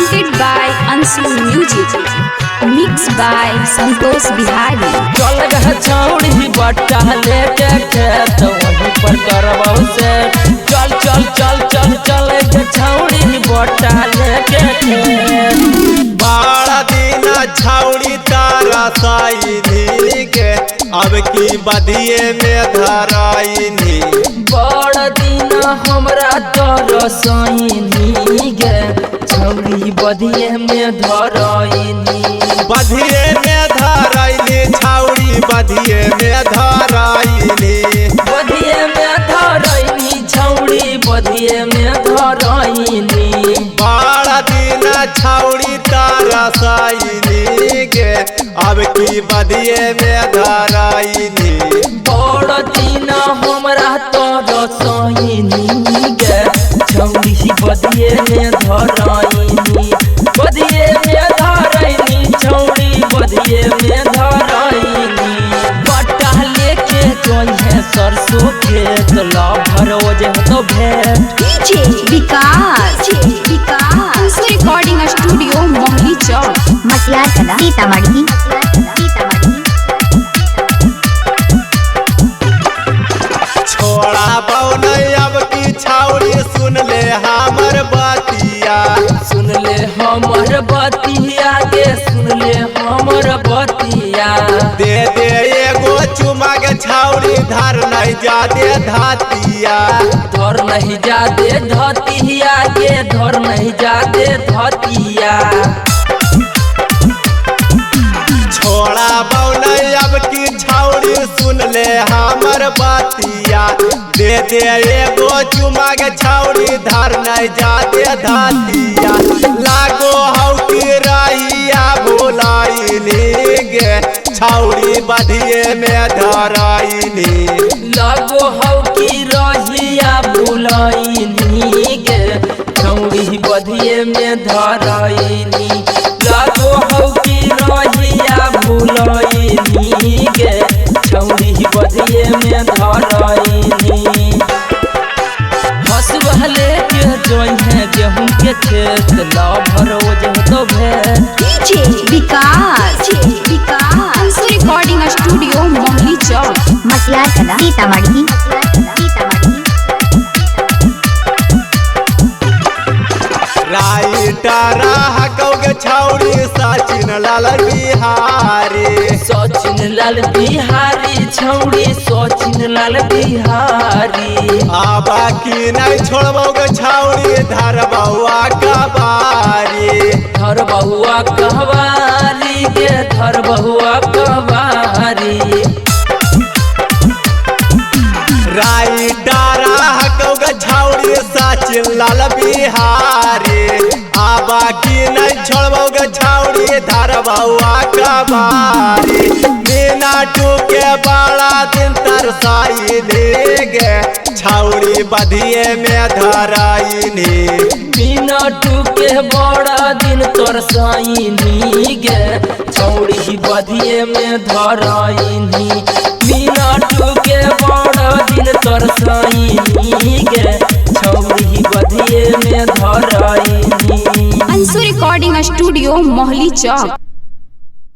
presented by Ansu Music, mixed by Santosh Bihari। चल गए छौड़ी बट्टा लेके खेत वहीं पर करबौ से चल चल चल चल चल गए छौड़ी बट्टा लेके खेत। बाड़ा दिन छौड़ी तारा साइनी के अब की बदिए में धराइनी। बड़ दिन हमरा तोर सैनी गे छौड़ी बदिए में धराइनी। बधिए में धराइनी छौड़ी बधिए में धराइनी। बधिए में धराइनी छौड़ी बधिए में धराइनी। बाड़ा दिन छौड़ी तारा साइनी के अब की बदिए में धराइनी। बड़ दिन हमरा तोर सैनी गे छौड़ी बदिए में धराइनी। बदिए में धराइनी छौड़ी बदिए में धराइनी। बट्टा लेके जोइहे सरसों खेत ला भरोज तो भेंट। DJ विकास, अंसु रिकॉर्डिंग स्टूडियो मोहली चौक, मटियार कला सीतामढ़ी। छोड़ा बौन अब की छौड़ी सुन ले हमर बतिया। सुन ले हमर बतिया के सुन ले हमर बतिया। दे दे एगो चुमा के छौड़ी धर नहीं जादे धातिया। धर नहीं जादे धतिया के धर नहीं जादे धतिया। छोड़ा बौन अब की छौड़ी सुन ले हमर बतिया। दे दे एगो चुमा के छौड़ी धर नहीं जादे धातिया। लागो हौ की रहिया भुलाइनी गे छौड़ी बधिए में धराइनी। लगो हौ की रहिया भुलाइनी गे छौड़ी बधिए में धराइनी। लगो हौ की रहिया भुलाइनी गे छौड़ी बधिए में धराइनी। हसुआ लेके जोइहे गेहूं के खेत ला भरोज तो भेंट। DJ विकास, अंसु रिकॉर्डिंग स्टूडियो मोहली चौक, मटियार कला सीतामढ़ी। राइटरा हकौगे छौड़ी सचिन लाल बिहारी। सचिन लाल बिहारी छौड़ी सचिन लाल बिहारी। आबा की नहीं छोड़बोगे छौड़ी धर बउआ कबारी। धर बहुआ कहवारी गे धर बहुआ कहवारी। राइटरा हकौगे छौड़ी सचिन लाल बिहारी। आबा की नहीं छोड़बोगे छौड़ी धर बउआ कबारी। बिना टूके बड़ा दिन तरसाइनी गे छौड़ी बधिए में धराइनी। बिना टूके बड़ा दिन तोर साइनी गे छौड़ी बधिए में धराइनी। बिना टूके बड़ा दिन तोर साइनी गे छौड़ी बधिए में धराइनी। अंसु रिकॉर्डिंग स्टूडियो मोहली चौक।